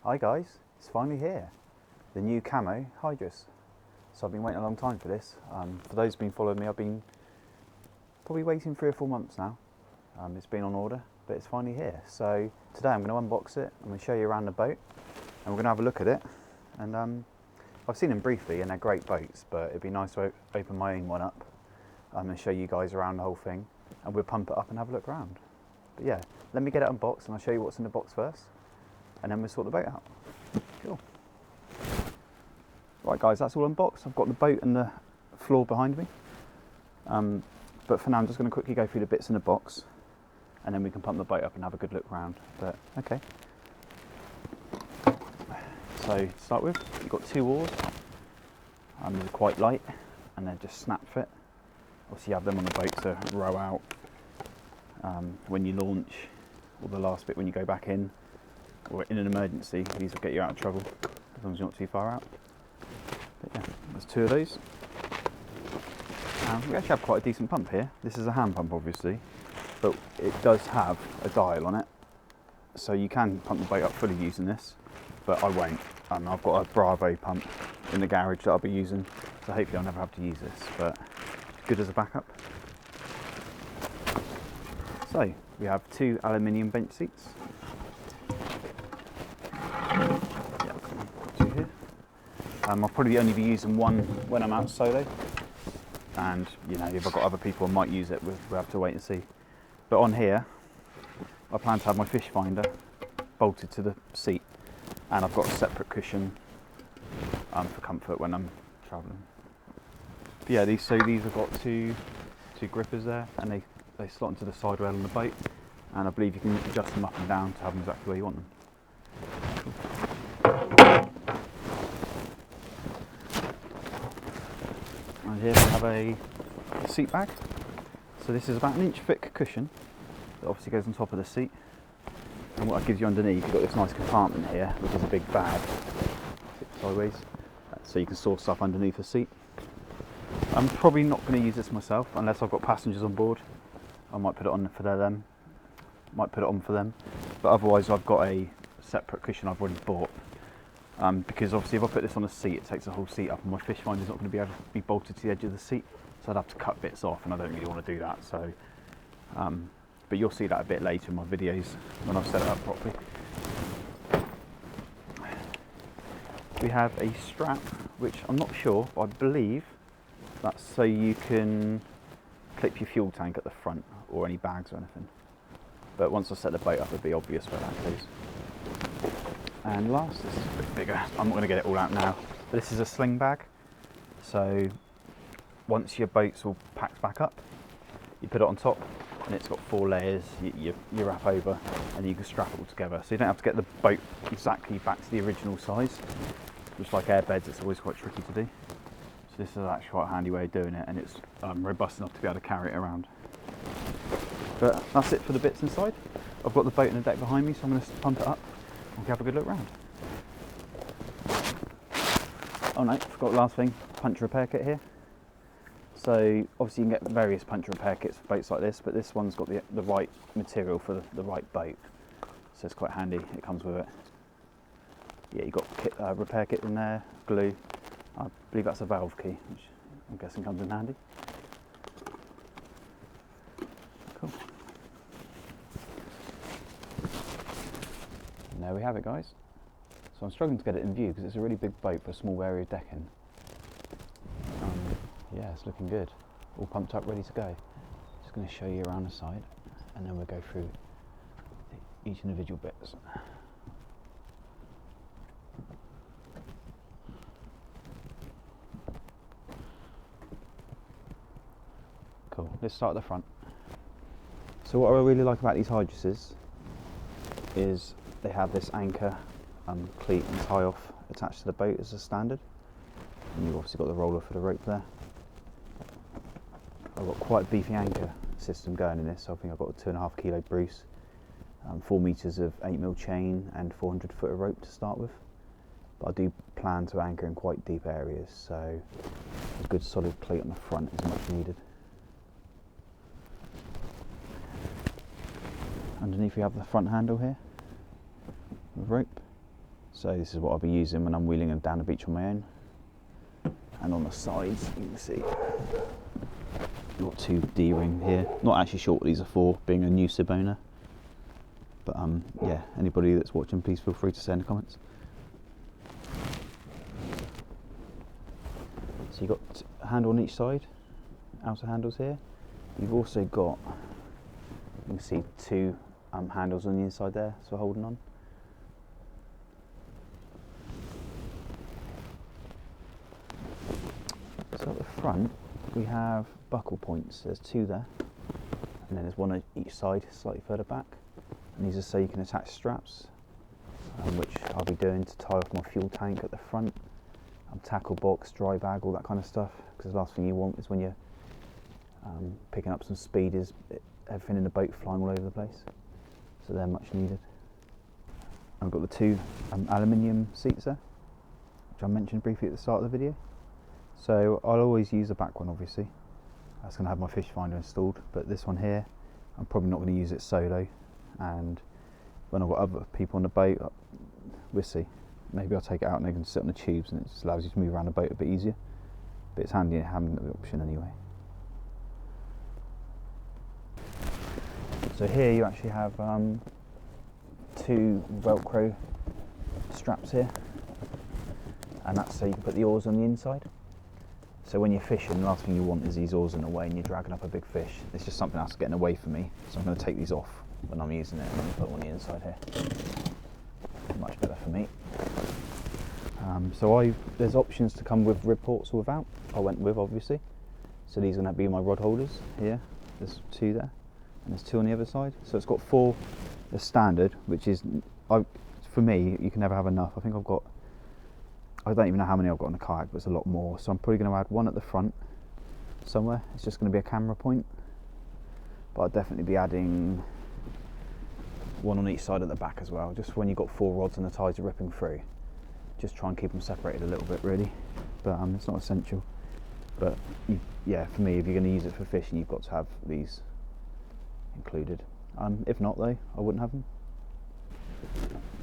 Hi guys, it's finally here. The new camo Hydrus. So I've been waiting a long time for this. For those who've been following me, I've been probably waiting 3 or 4 months now. It's been on order, but it's finally here. So today I'm going to unbox it, I'm going to show you around the boat, and we're going to have a look at it. And I've seen them briefly and they're great boats, but it'd be nice to open my own one up and show you guys around the whole thing. And we'll pump it up and have a look around. But yeah, let me get it unboxed and I'll show you what's in the box first, and then we'll sort the boat out. Cool. Right guys, that's all unboxed. I've got the boat and the floor behind me. But for now I'm just going to quickly go through the bits in the box, and then we can pump the boat up and have a good look around. But okay. So to start with, you've got 2 oars. They're quite light and they're just snap fit. Obviously you have them on the boat to row out when you launch, or the last bit when you go back in, or in an emergency. These will get you out of trouble as long as you're not too far out. But yeah, there's 2 of those. We actually have quite a decent pump here. This is a hand pump obviously, but it does have a dial on it, so you can pump the boat up fully using this, but I won't. I've got a Bravo pump in the garage that I'll be using, so hopefully I'll never have to use this, but it's good as a backup. So we have 2 aluminium bench seats. Yeah, got 2 here. I'll probably only be using one when I'm out solo, and you know, if I've got other people I might use it, we'll have to wait and see. But on here I plan to have my fish finder bolted to the seat, and I've got a separate cushion for comfort when I'm travelling. But yeah, these have got two grippers there, and they slot into the side rail on the boat, and I believe you can adjust them up and down to have them exactly where you want them. And here we have a seat bag. So this is about 1 inch thick cushion that obviously goes on top of the seat, and what it gives you underneath, you've got this nice compartment here, which is a big bag sideways, so you can store stuff underneath the seat. I'm probably not going to use this myself unless I've got passengers on board. I might put it on for them, but otherwise I've got a separate cushion I've already bought, because obviously if I put this on a seat, it takes the whole seat up, and my fish finder's not going to be able to be bolted to the edge of the seat, so I'd have to cut bits off, and I don't really want to do that. So but you'll see that a bit later in my videos when I've set it up properly. We have a strap, which I'm not sure, but I believe that's so you can clip your fuel tank at the front, or any bags or anything. But once I set the boat up, it'll be obvious where that goes. And last, this is a bit bigger. I'm not going to get it all out now, but this is a sling bag. So once your boat's all packed back up, you put it on top, and it's got 4 layers. You wrap over, and you can strap it all together. So you don't have to get the boat exactly back to the original size, which, like airbeds, it's always quite tricky to do. So this is actually quite a handy way of doing it, and it's robust enough to be able to carry it around. But that's it for the bits inside. I've got the boat and the deck behind me, so I'm going to pump it up and we'll have a good look round. Oh no, forgot the last thing, puncture repair kit here. So obviously you can get various puncture repair kits for boats like this, but this one's got the right material for the right boat, so it's quite handy. It comes with it. Yeah, you've got repair kit in there, glue. I believe that's a valve key, which I'm guessing comes in handy. Cool. And there we have it, guys. So I'm struggling to get it in view because it's a really big boat for a small area of decking. Yeah, it's looking good. All pumped up, ready to go. Just going to show you around the side, and then we'll go through each individual bits. Cool, let's start at the front. So what I really like about these Hydruses is they have this anchor, cleat and tie off attached to the boat as a standard, and you've obviously got the roller for the rope there. I've got quite a beefy anchor system going in this, so I think I've got a 2.5 kilo Bruce, 4 metres of 8mm chain and 400 foot of rope to start with. But I do plan to anchor in quite deep areas, so a good solid cleat on the front is much needed. Underneath we have the front handle here with rope. So this is what I'll be using when I'm wheeling them down the beach on my own. And on the sides, you can see you've got 2 D-ring here. Not actually sure what these are for, being a new sib owner. But yeah, anybody that's watching, please feel free to say in the comments. So you've got a handle on each side, outer handles here. You've also got, you can see 2 handles on the inside there, so holding on. So at the front, we have buckle points. There's 2 there, and then there's 1 on each side, slightly further back. And these are so you can attach straps, which I'll be doing to tie off my fuel tank at the front, tackle box, dry bag, all that kind of stuff. Because the last thing you want is when you're picking up some speed is everything in the boat flying all over the place. So they're much needed. I've got the 2 aluminium seats there, which I mentioned briefly at the start of the video. So I'll always use the back one, obviously. That's going to have my fish finder installed, but this one here, I'm probably not going to use it solo. And when I've got other people on the boat, we'll see. Maybe I'll take it out and they can sit on the tubes, and it just allows you to move around the boat a bit easier. But it's handy having the option anyway. So here you actually have 2 Velcro straps here, and that's so you can put the oars on the inside. So when you're fishing, the last thing you want is these oars in the way and you're dragging up a big fish. It's just something that's getting away from me, so I'm going to take these off when I'm using it, and I'm going to put them on the inside here. Much better for me. So there's options to come with rib ports or without. I went with, obviously. So these are going to be my rod holders here. There's 2 there, and there's 2 on the other side. So it's got 4 as standard, which is, for me, you can never have enough. I think I've got, I don't even know how many I've got in the kayak, but it's a lot more. So I'm probably going to add 1 at the front somewhere. It's just going to be a camera point. But I'll definitely be adding 1 on each side at the back as well, just when you've got 4 rods and the tides are ripping through. Just try and keep them separated a little bit, really. But it's not essential. But yeah, for me, if you're going to use it for fishing, you've got to have these included. If not, though, I wouldn't have them.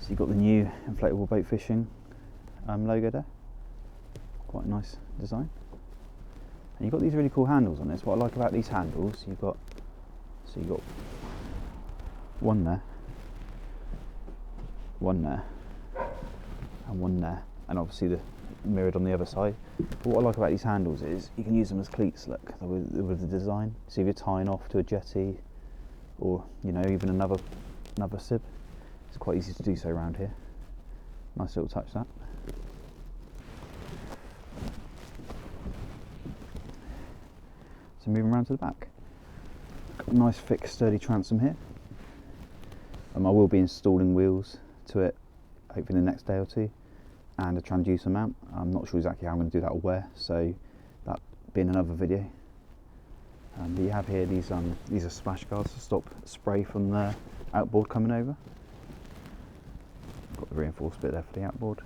So you've got the new inflatable boat fishing logo there. Quite a nice design. And you've got these really cool handles on this. What I like about these handles, you've got 1 there, 1 there, and 1 there, and obviously the mirrored on the other side. But what I like about these handles is you can use them as cleats, look, with the design. So if you're tying off to a jetty, or even another sib, it's quite easy to do so around here. Nice little touch, that. So moving around to the back, got a nice thick sturdy transom here. I will be installing wheels to it hopefully in the next day or 2, and a transducer mount. I'm not sure exactly how I'm going to do that or where, so that being another video. But you have here these are splash guards to stop spray from the outboard coming over. Got the reinforced bit there for the outboard.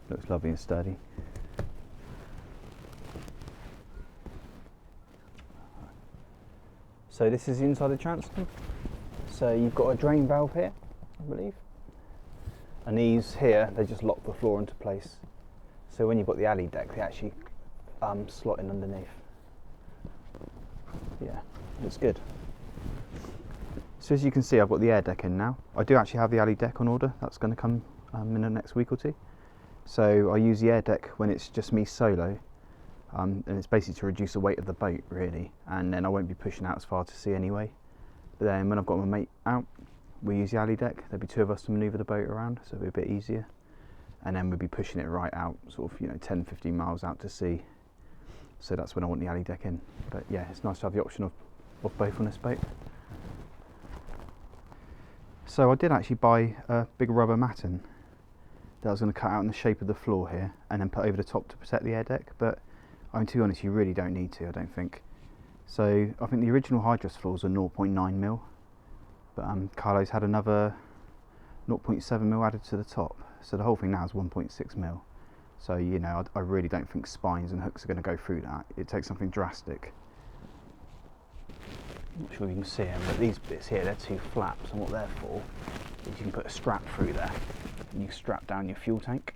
Looks lovely and sturdy. So this is the inside of the transom. So you've got a drain valve here, I believe. And these here, they just lock the floor into place. So when you've got the alley deck, they actually slot in underneath. Yeah, it's good. So as you can see, I've got the air deck in now. I do actually have the alley deck on order. That's going to come in the next week or 2. So I use the air deck when it's just me solo. And it's basically to reduce the weight of the boat, really, and then I won't be pushing out as far to sea anyway. But then when I've got my mate out, we use the alley deck. There'll be 2 of us to manoeuvre the boat around, so it'll be a bit easier. And then we'll be pushing it right out, sort of 10-15 miles out to sea. So that's when I want the alley deck in. But yeah, it's nice to have the option of both on this boat. So I did actually buy a big rubber matting that I was going to cut out in the shape of the floor here and then put over the top to protect the air deck. But I mean, to be honest, you really don't need to, I don't think. So I think the original Hydrus floors are 0.9mm, but Carlo's had another 0.7mm added to the top. So the whole thing now is 1.6mm. So I really don't think spines and hooks are going to go through that. It takes something drastic. not sure if you can see them, but these bits here, they're two flaps, and what they're for is you can put a strap through there and you strap down your fuel tank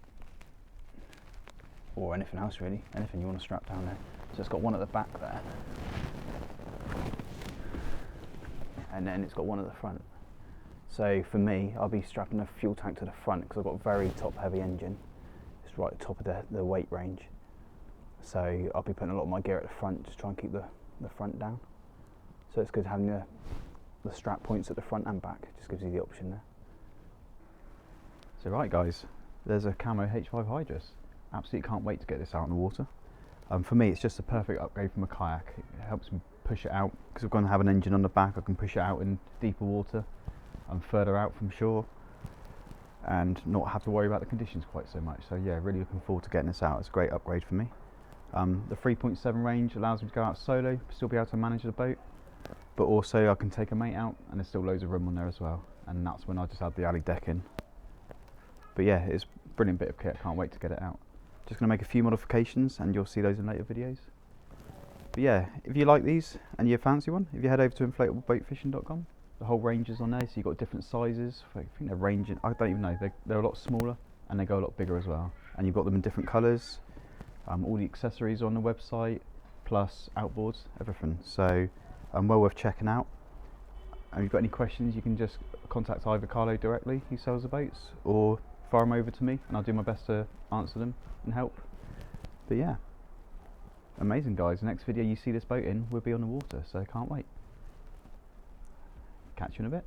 or anything else really, anything you want to strap down there. So it's got one at the back there and then it's got one at the front. So for me, I'll be strapping a fuel tank to the front because I've got a very top heavy engine. It's right at the top of the weight range. So I'll be putting a lot of my gear at the front, just try and keep the front down. So it's good having the strap points at the front and back, just gives you the option there. So right guys, there's a Camo H5 Hydrus. Absolutely can't wait to get this out in the water. For me, it's just a perfect upgrade from a kayak. It helps me push it out, because I've got to have an engine on the back, I can push it out in deeper water and further out from shore and not have to worry about the conditions quite so much. So yeah, really looking forward to getting this out. It's a great upgrade for me. The 3.7 range allows me to go out solo, still be able to manage the boat, but also I can take a mate out and there's still loads of room on there as well, and that's when I just add the alley deck in. But yeah, it's a brilliant bit of kit, I can't wait to get it out. Just going to make a few modifications and you'll see those in later videos. But yeah, if you like these and you fancy one, if you head over to inflatableboatfishing.com, the whole range is on there, so you've got different sizes. I think they're ranging, I don't even know, they're a lot smaller and they go a lot bigger as well. And you've got them in different colours, all the accessories are on the website, plus outboards, everything. So well worth checking out. And if you've got any questions, you can just contact either Carlo directly, who sells the boats, or fire them over to me and I'll do my best to answer them and help. But yeah, amazing guys, the next video you see this boat in will be on the water, so I can't wait. Catch you in a bit.